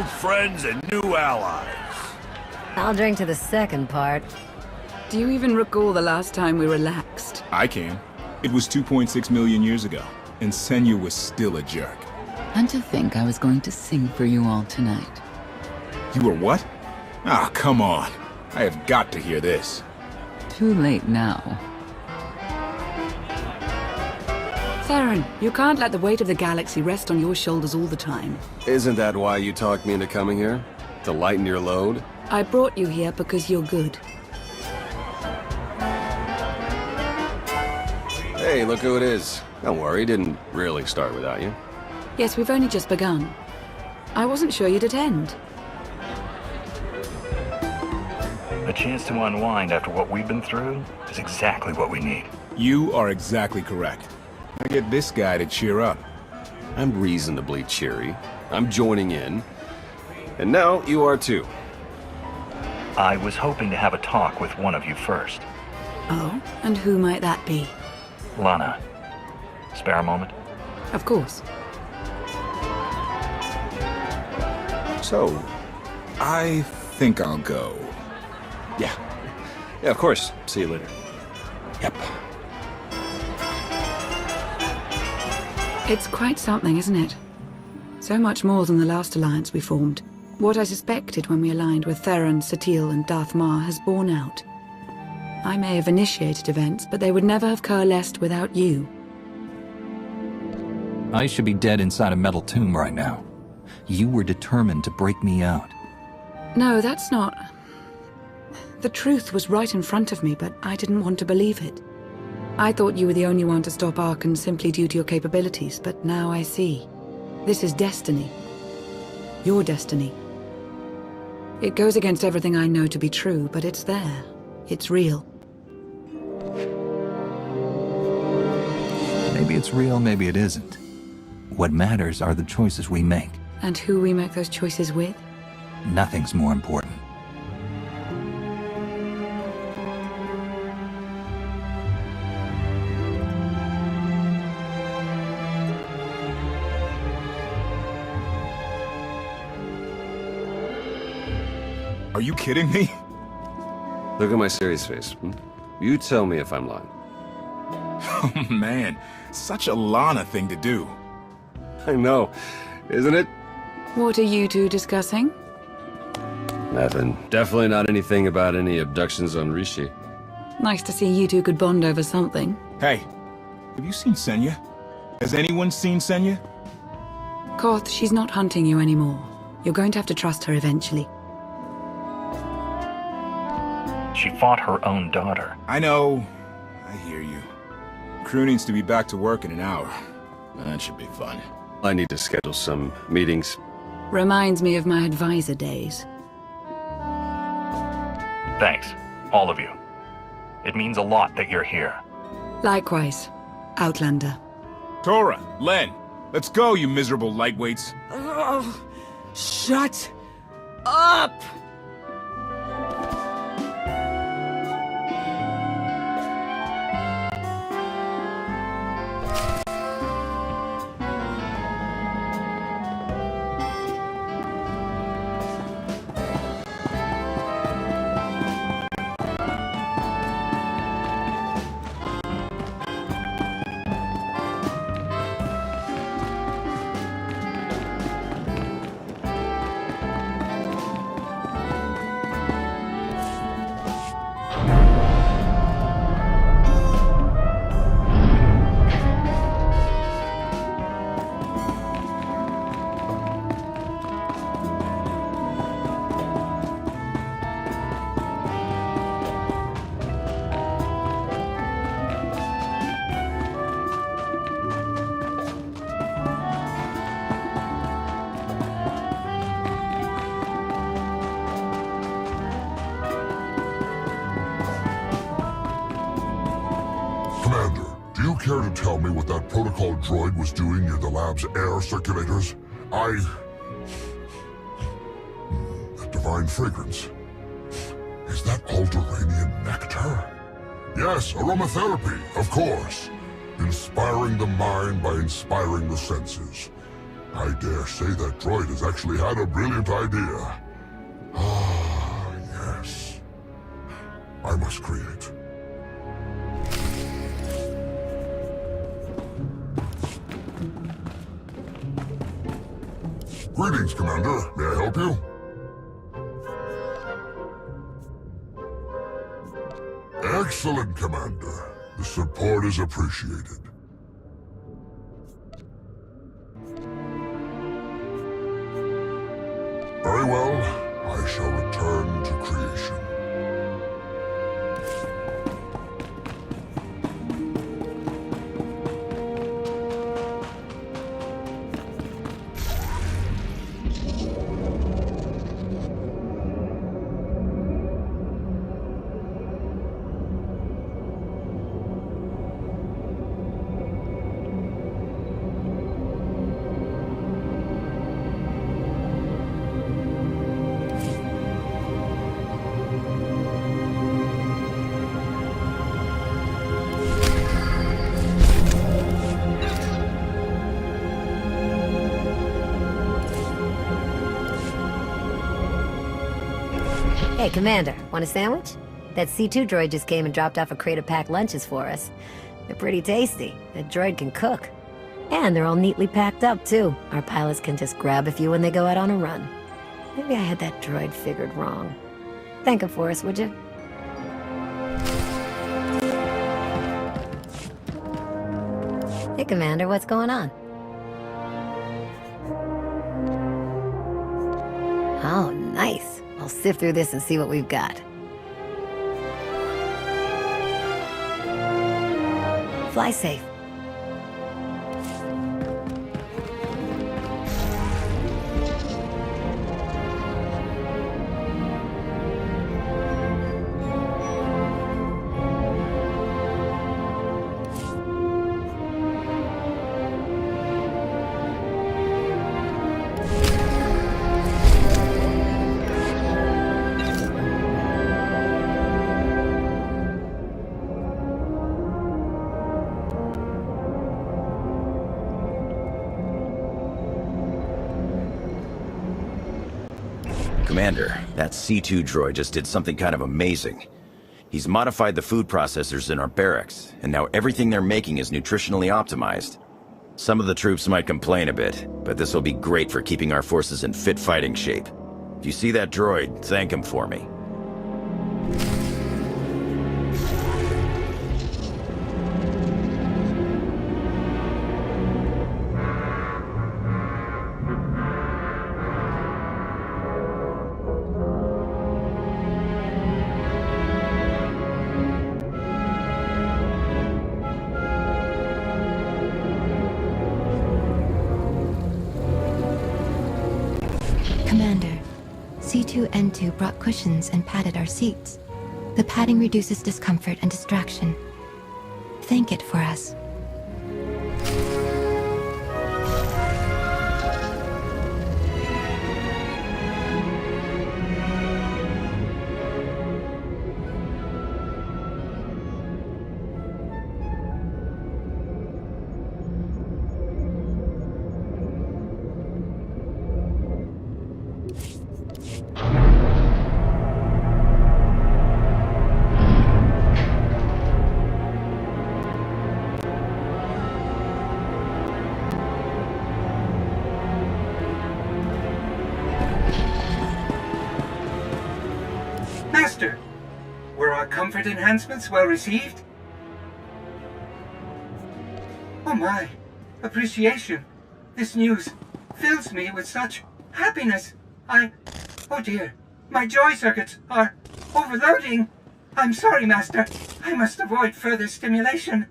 Old friends and new allies. I'll drink to the second part. Do you even recall the last time we relaxed? I can. It was 2.6 million years ago, and Senya was still a jerk. And to think I was going to sing for you all tonight. You were what? Ah, come on. I have got to hear this. Too late now. Theron, you can't let the weight of the galaxy rest on your shoulders all the time. Isn't that why you talked me into coming here? To lighten your load? I brought you here because you're good. Hey, look who it is. Don't worry, didn't really start without you. Yes, we've only just begun. I wasn't sure you'd attend. A chance to unwind after what we've been through is exactly what we need. You are exactly correct. I get this guy to cheer up. I'm reasonably cheery. I'm joining in. And now you are too. I was hoping to have a talk with one of you first. Oh, and who might that be? Lana, spare a moment? Of course. So, I think I'll go. Yeah. Yeah, of course. See you later. Yep. It's quite something, isn't it? So much more than the last alliance we formed. What I suspected when we aligned with Theron, Satil, and Darth Mar has borne out. I may have initiated events, but they would never have coalesced without you. I should be dead inside a metal tomb right now. You were determined to break me out. No, that's not... The truth was right in front of me, but I didn't want to believe it. I thought you were the only one to stop Archon simply due to your capabilities, but now I see. This is destiny. Your destiny. It goes against everything I know to be true, but it's there. It's real. Maybe it's real, maybe it isn't. What matters are the choices we make. And who we make those choices with? Nothing's more important. Are you kidding me? Look at my serious face. You tell me if I'm lying. Oh man, such a Lana thing to do. I know, isn't it? What are you two discussing? Nothing. Definitely not anything about any abductions on Rishi. Nice to see you two could bond over something. Hey, have you seen Senya? Has anyone seen Senya? Koth, she's not hunting you anymore. You're going to have to trust her eventually. She fought her own daughter. I know. I hear you. Crew needs to be back to work in an hour. That should be fun. I need to schedule some meetings. Reminds me of my advisor days. Thanks, all of you. It means a lot that you're here. Likewise, Outlander. Tora, Len, let's go, you miserable lightweights. Oh, shut up! Do you care to tell me what that protocol droid was doing near the lab's air circulators? That divine fragrance. Is that Alderaanian nectar? Yes, aromatherapy, of course. Inspiring the mind by inspiring the senses. I dare say that droid has actually had a brilliant idea. Ah, yes. I must create. Greetings, Commander. May I help you? Excellent, Commander. The support is appreciated. Very well. I shall return to creation. Hey, Commander, want a sandwich? That C2 droid just came and dropped off a crate of packed lunches for us. They're pretty tasty. That droid can cook. And they're all neatly packed up, too. Our pilots can just grab a few when they go out on a run. Maybe I had that droid figured wrong. Thank him for us, would you? Hey, Commander, what's going on? Oh, nice. I'll sift through this and see what we've got. Fly safe. Commander, that C2 droid just did something kind of amazing. He's modified the food processors in our barracks, and now everything they're making is nutritionally optimized. Some of the troops might complain a bit, but this will be great for keeping our forces in fit fighting shape. If you see that droid, thank him for me. Commander, C2N2 brought cushions and padded our seats. The padding reduces discomfort and distraction. Thank it for us. Master, were our comfort enhancements well received? Oh my, appreciation. This news fills me with such happiness. Oh dear, my joy circuits are overloading. I'm sorry, Master. I must avoid further stimulation.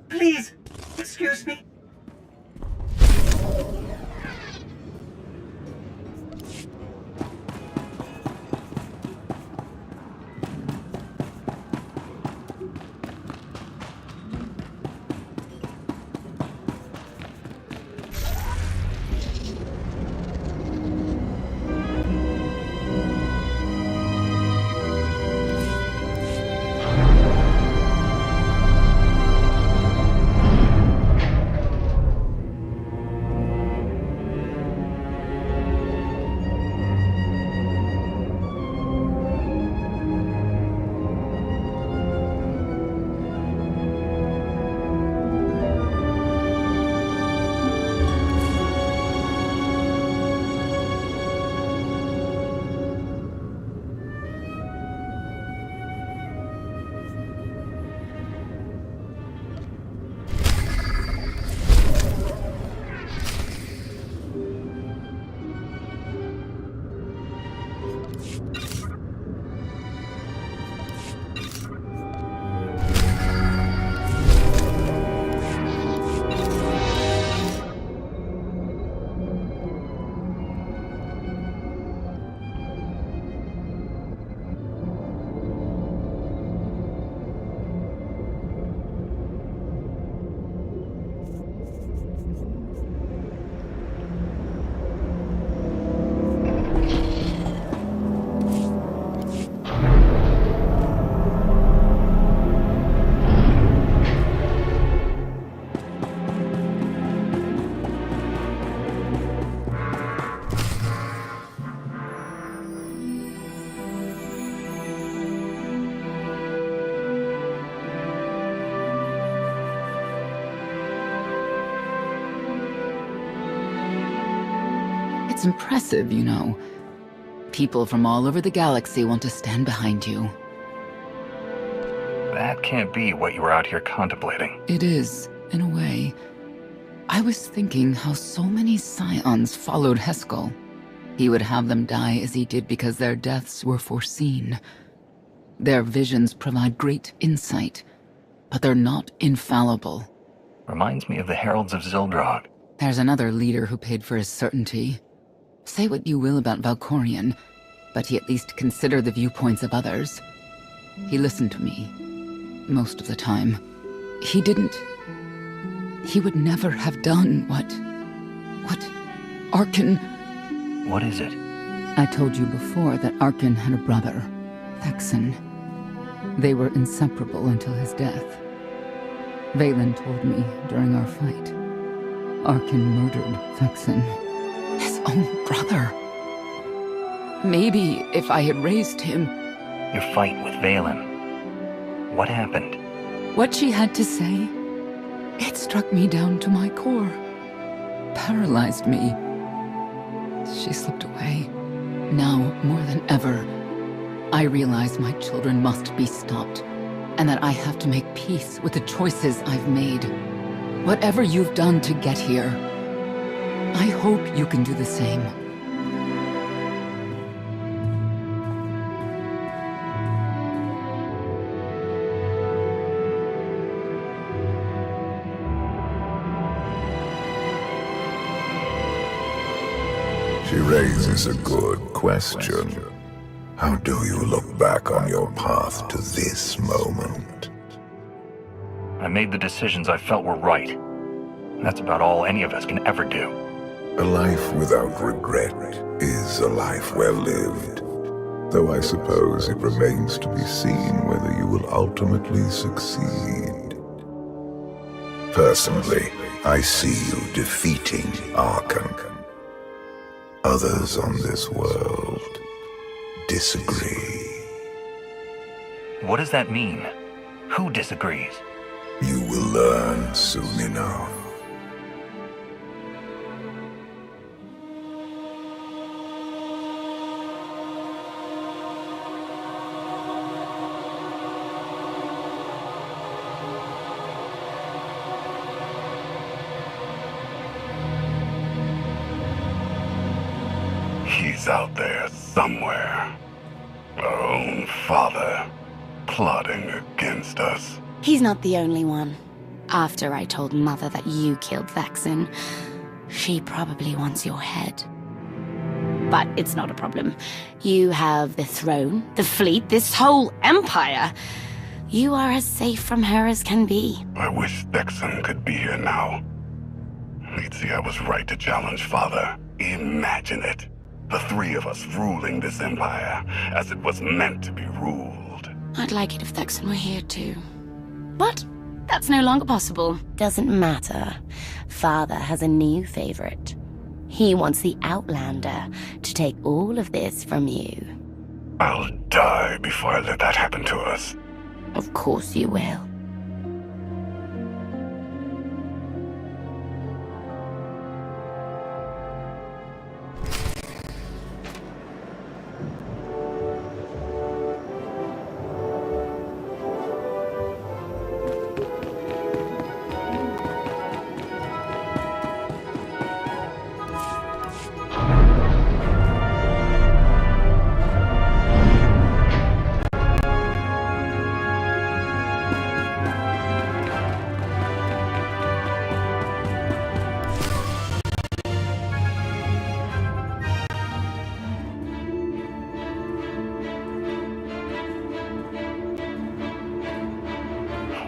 Please, excuse me. It's impressive, you know. People from all over the galaxy want to stand behind you. That can't be what you were out here contemplating. It is, in a way. I was thinking how so many Scions followed Heskel. He would have them die as he did because their deaths were foreseen. Their visions provide great insight, but they're not infallible. Reminds me of the Heralds of Zildrog. There's another leader who paid for his certainty. Say what you will about Valkorion, but he at least considered the viewpoints of others. He listened to me. Most of the time. He would never have done what Arkin... What is it? I told you before that Arkin had a brother, Thexan. They were inseparable until his death. Vaylin told me during our fight. Arkin murdered Thexan. His own brother. Maybe if I had raised him... Your fight with Vaylin. What happened? What she had to say, it struck me down to my core. Paralyzed me. She slipped away. Now, more than ever, I realize my children must be stopped, and that I have to make peace with the choices I've made. Whatever you've done to get here, I hope you can do the same. She raises a good question. How do you look back on your path to this moment? I made the decisions I felt were right. That's about all any of us can ever do. A life without regret is a life well lived. Though I suppose it remains to be seen whether you will ultimately succeed. Personally, I see you defeating Arkan. Others on this world disagree. What does that mean? Who disagrees? You will learn soon enough. He's out there somewhere. Our own father, plotting against us. He's not the only one. After I told Mother that you killed Thexan, she probably wants your head. But it's not a problem. You have the throne, the fleet, this whole empire. You are as safe from her as can be. I wish Thexan could be here now. He'd see I was right to challenge Father. Imagine it. The three of us ruling this empire as it was meant to be ruled. I'd like it if Thexan were here too. But that's no longer possible. Doesn't matter. Father has a new favorite. He wants the Outlander to take all of this from you. I'll die before I let that happen to us. Of course you will.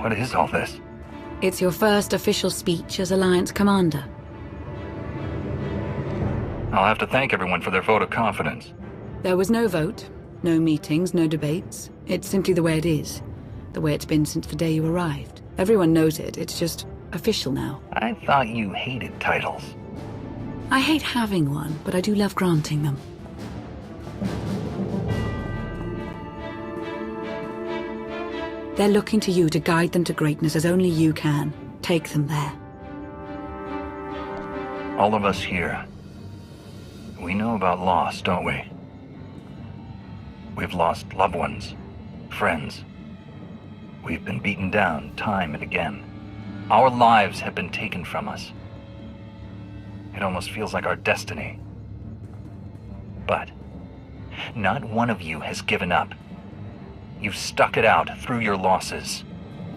What is all this? It's your first official speech as Alliance Commander. I'll have to thank everyone for their vote of confidence. There was no vote, no meetings, no debates. It's simply the way it is. The way it's been since the day you arrived. Everyone knows it. It's just official now. I thought you hated titles. I hate having one, but I do love granting them. They're looking to you to guide them to greatness as only you can. Take them there. All of us here, we know about loss, don't we? We've lost loved ones, friends. We've been beaten down time and again. Our lives have been taken from us. It almost feels like our destiny. But not one of you has given up. You've stuck it out through your losses.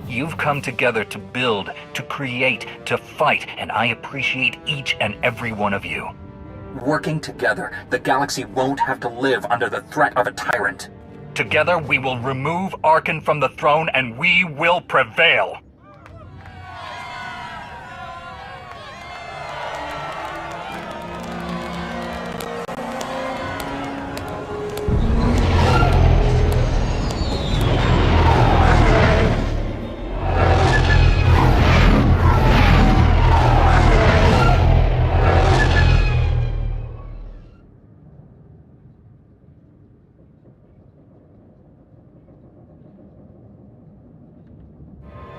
You've come together to build, to create, to fight, and I appreciate each and every one of you. Working together, the galaxy won't have to live under the threat of a tyrant. Together, we will remove Arkan from the throne, and we will prevail.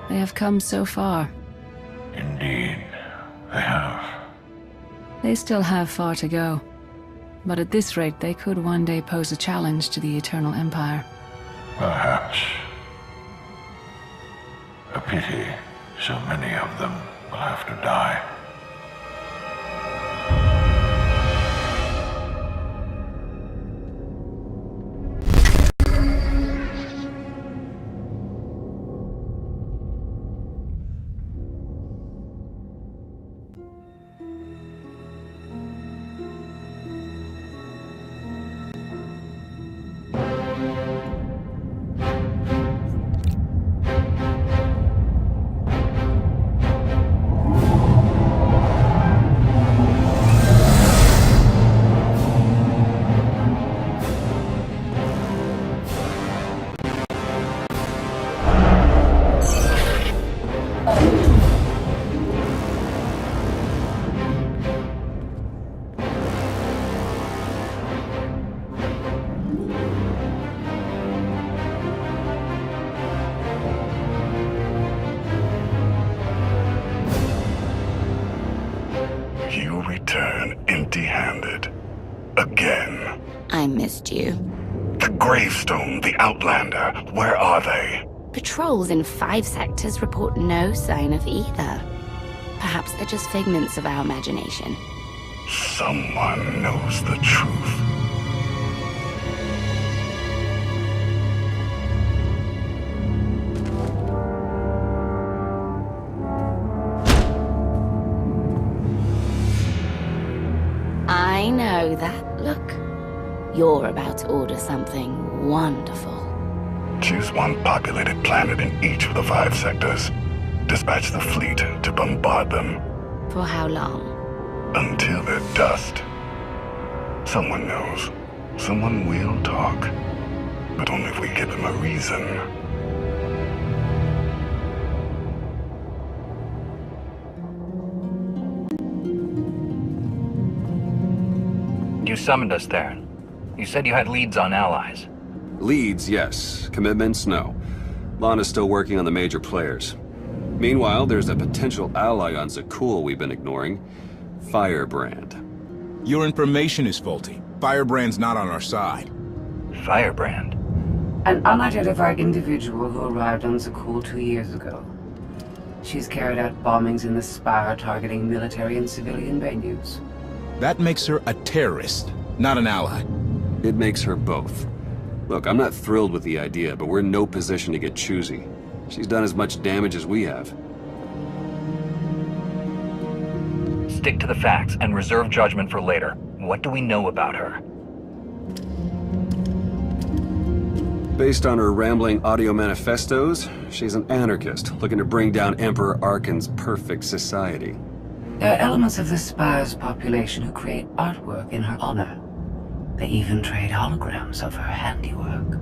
They have come so far. Indeed, they have. They still have far to go. But at this rate, they could one day pose a challenge to the Eternal Empire. Perhaps. A pity so many of them will have to die. You return empty-handed. Again. I missed you. The Gravestone, the Outlander, where are they? Patrols in 5 sectors report no sign of either. Perhaps they're just figments of our imagination. Someone knows the truth. I know that look. You're about to order something wonderful. Choose one populated planet in each of the 5 sectors. Dispatch the fleet to bombard them. For how long? Until they're dust. Someone knows. Someone will talk. But only if we give them a reason. You summoned us there. You said you had leads on allies. Leads, yes. Commitments, no. Lana's still working on the major players. Meanwhile, there's a potential ally on Zakul we've been ignoring. Firebrand. Your information is faulty. Firebrand's not on our side. Firebrand? An unidentified individual who arrived on Zakul 2 years ago. She's carried out bombings in the Spire targeting military and civilian venues. That makes her a terrorist, not an ally. It makes her both. Look, I'm not thrilled with the idea, but we're in no position to get choosy. She's done as much damage as we have. Stick to the facts and reserve judgment for later. What do we know about her? Based on her rambling audio manifestos, she's an anarchist looking to bring down Emperor Arkan's perfect society. There are elements of the Spire's population who create artwork in her honor. They even trade holograms of her handiwork.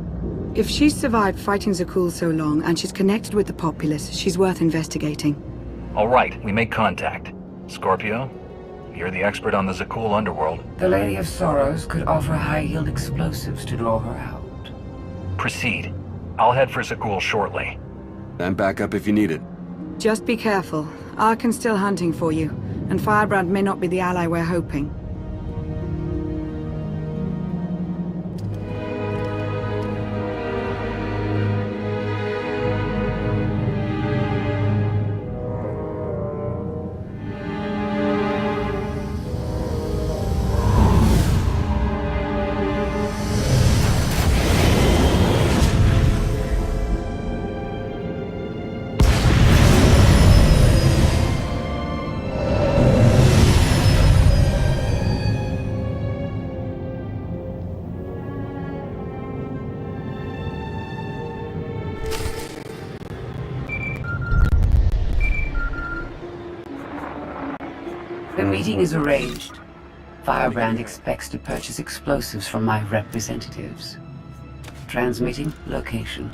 If she's survived fighting Zakul so long and she's connected with the populace, she's worth investigating. All right, we make contact. Scorpio, you're the expert on the Zakul underworld. The Lady of Sorrows could offer high-yield explosives to draw her out. Proceed. I'll head for Zakul shortly. And back up if you need it. Just be careful. Arkan's still hunting for you, and Firebrand may not be the ally we're hoping. The meeting is arranged. Firebrand expects to purchase explosives from my representatives. Transmitting location.